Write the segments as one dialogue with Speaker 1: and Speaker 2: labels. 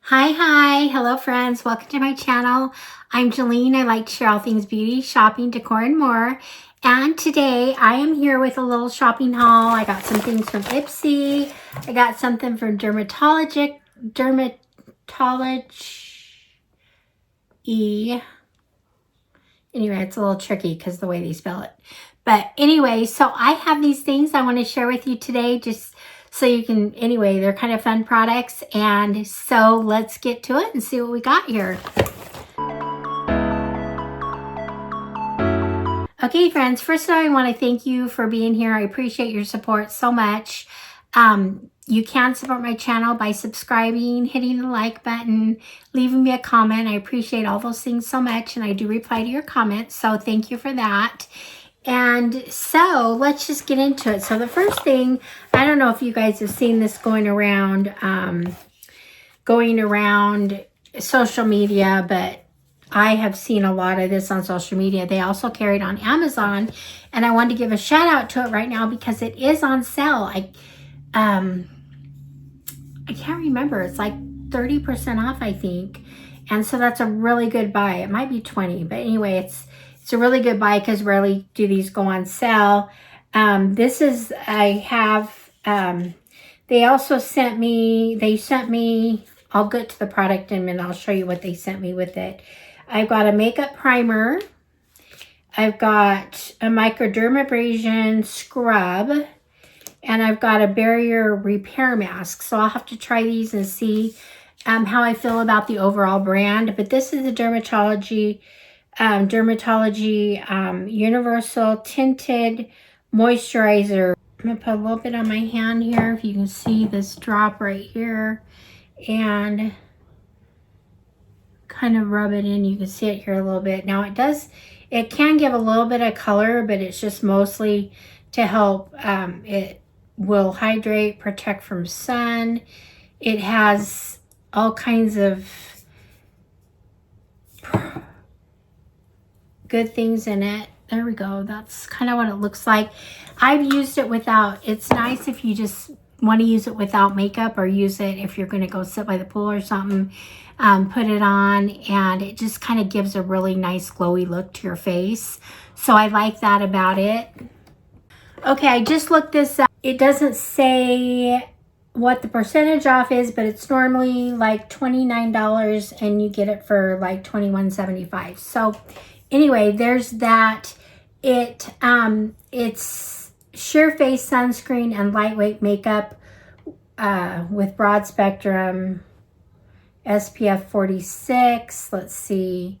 Speaker 1: Hi, hello friends, welcome to my channel. I'm Jolene. I like to share all things beauty, shopping, decor, and more. And today I am here with a little shopping haul. I got some things from Ipsy. I got something from Drmtlgy. Anyway, it's a little tricky because the way they spell it. But anyway, so I have these things I want to share with you today, just so you can, anyway, they're kind of fun products. And so let's get to it and see what we got here. Okay, friends, first of all, I want to thank you for being here. I appreciate your support so much. You can support my channel by subscribing, hitting the like button, leaving me a comment. I appreciate all those things so much, and I do reply to your comments, so thank you for that. And so let's just get into it. So the first thing, I don't know if you guys have seen this going around social media, but I have seen a lot of this on social media. They also carry it on Amazon, and I wanted to give a shout out to it right now because it is on sale. I can't remember. It's like 30% off, I think. And so that's a really good buy. It might be 20, but anyway, it's a really good buy because rarely do these go on sale. They also sent me, I'll get to the product in a minute. I'll show you what they sent me with it. I've got a makeup primer. I've got a microdermabrasion scrub. And I've got a barrier repair mask. So I'll have to try these and see how I feel about the overall brand. But this is the Drmtlgy Universal Tinted Moisturizer. I'm going to put a little bit on my hand here. If you can see this drop right here. And kind of rub it in. You can see it here a little bit. Now it can give a little bit of color, but it's just mostly to help it will hydrate, protect from sun. It has all kinds of good things in it. There we go. That's kind of what it looks like. I've used it without. It's nice if you just want to use it without makeup, or use it if you're going to go sit by the pool or something. Put it on, and it just kind of gives a really nice glowy look to your face. So I like that about it. Okay, I just looked this up. It doesn't say what the percentage off is, but it's normally like $29 and you get it for like $21.75. So anyway, there's that. It's sheer face sunscreen and lightweight makeup with broad spectrum SPF 46. Let's see.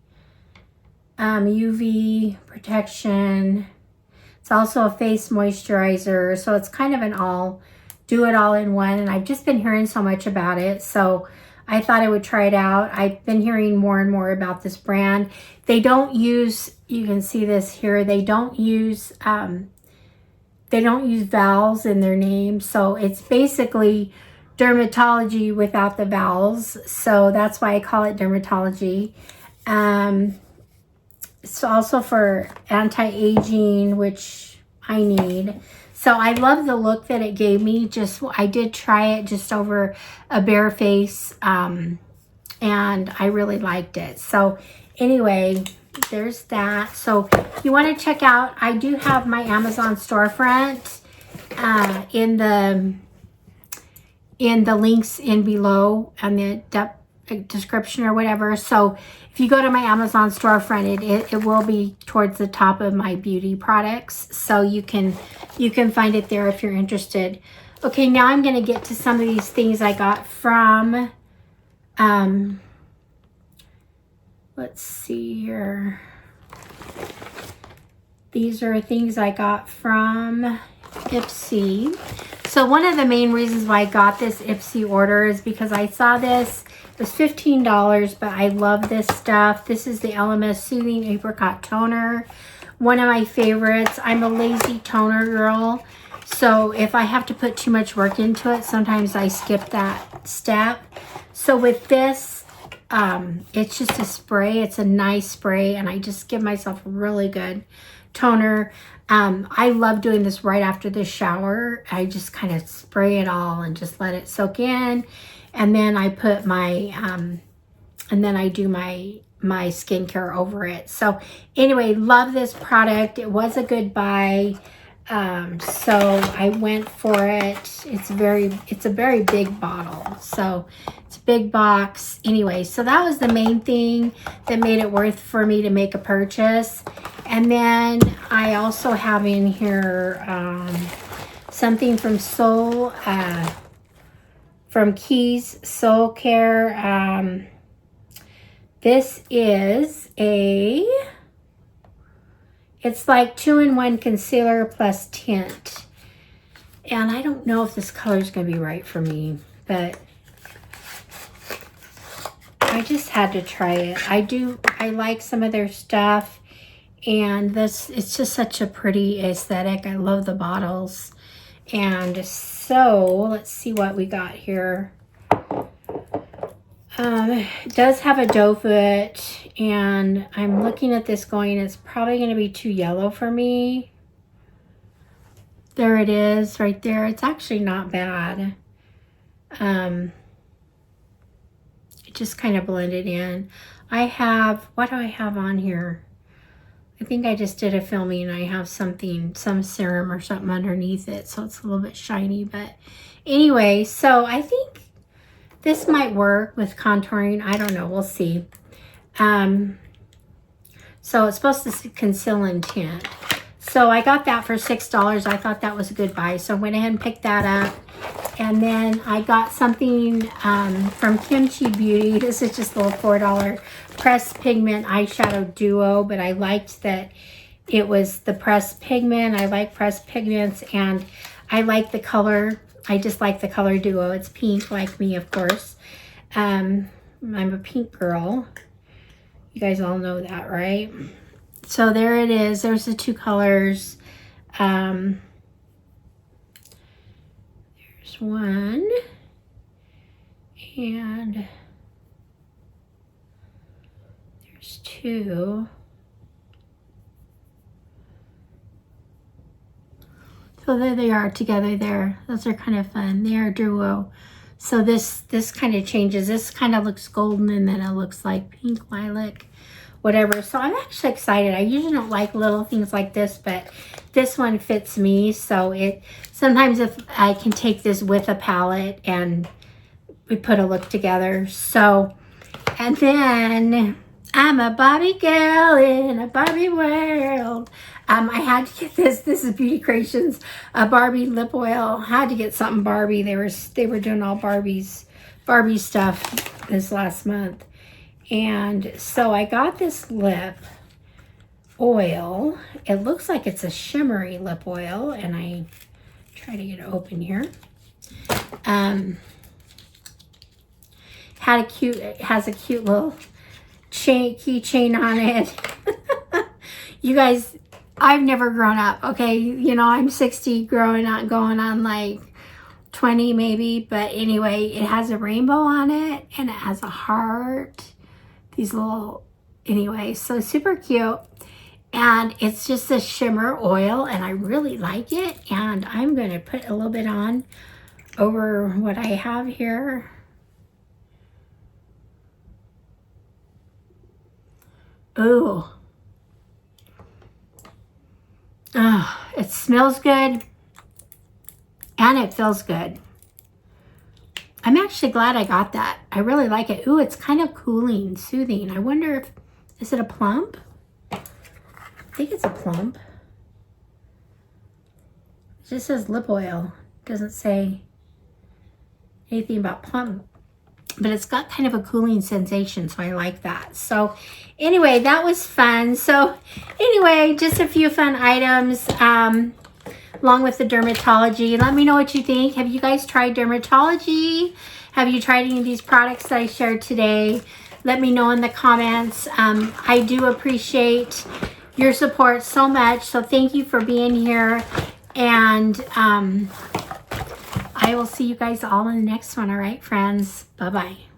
Speaker 1: UV protection. It's also a face moisturizer, so it's kind of an do it all in one. And I've just been hearing so much about it, so I thought I would try it out. I've been hearing more and more about this brand. They don't use, you can see this here, they don't use vowels in their name, so it's basically dermatology without the vowels. So that's why I call it Drmtlgy. It's also for anti-aging, which I need. So I love the look that it gave me. I did try it just over a bare face, and I really liked it. So anyway, there's that. So if you want to check out, I do have my Amazon storefront in the links in below and the description or whatever. So if you go to my Amazon storefront, it will be towards the top of my beauty products, so you can find it there if you're interested. Okay, now I'm going to get to some of these things I got from let's see here. These are things I got from Ipsy. So one of the main reasons why I got this Ipsy order is because I saw this. It was $15, but I love this stuff. This is the elemis Soothing Apricot Toner. One of my favorites. I'm a lazy toner girl, so if I have to put too much work into it, sometimes I skip that step. So with this, it's just a spray. It's a nice spray, and I just give myself a really good toner. I love doing this right after the shower. I just kind of spray it all and just let it soak in. And then I put my, and then I do my skincare over it. So anyway, love this product. It was a good buy. So I went for it. It's a very big bottle. So it's a big box. Anyway, so that was the main thing that made it worth for me to make a purchase. And then I also have in here, something from from Keys Soul Care. This is it's like 2-in-1 concealer plus tint. And I don't know if this color is going to be right for me, but I just had to try it. I like some of their stuff, and it's just such a pretty aesthetic. I love the bottles. And so let's see what we got here. It does have a doe foot, and I'm looking at this going, it's probably going to be too yellow for me. There it is right there. It's actually not bad. It just kind of blended in. What do I have on here? I think I just did a filming and I have some serum or something underneath it, so it's a little bit shiny. But anyway, so I think this might work with contouring. I don't know. We'll see. So it's supposed to conceal and tint. So I got that for $6. I thought that was a good buy. So I went ahead and picked that up. And then I got something from Kimchi Beauty. This is just a little $4 pressed pigment eyeshadow duo. But I liked that it was the pressed pigment. I like pressed pigments. And I like the color. I just like the color duo. It's pink like me, of course. I'm a pink girl. You guys all know that, right? So there it is. There's the two colors. There's one. And there's two. So there they are together there. Those are kind of fun. They are duo. So this kind of changes. This kind of looks golden, and then it looks like pink lilac, whatever. So I'm actually excited. I usually don't like little things like this, but this one fits me. So sometimes if I can take this with a palette and we put a look together. So, and then I'm a Barbie girl in a Barbie world. I had to get this. This is Beauty Creations, a Barbie lip oil. I had to get something Barbie. They were doing all Barbie stuff this last month. And so I got this lip oil. It looks like it's a shimmery lip oil, and I try to get it open here. It has a cute little keychain on it. You guys, I've never grown up, okay? You know, I'm 60, going on like 20 maybe. But anyway, it has a rainbow on it, and it has a heart. These little, anyway, so super cute. And it's just a shimmer oil, and I really like it. And I'm going to put a little bit on over what I have here. Ooh. Oh, it smells good and it feels good. I'm actually glad I got that. I really like it. Ooh, it's kind of cooling, soothing. I wonder if, is it a plump? I think it's a plump. It just says lip oil. It doesn't say anything about plump. But it's got kind of a cooling sensation, so I like that. So anyway, that was fun. So anyway, just a few fun items along with the Drmtlgy. Let me know what you think. Have you guys tried Drmtlgy? Have you tried any of these products that I shared today? Let me know in the comments. I do appreciate your support so much. So thank you for being here. And I will see you guys all in the next one. All right, friends. Bye-bye.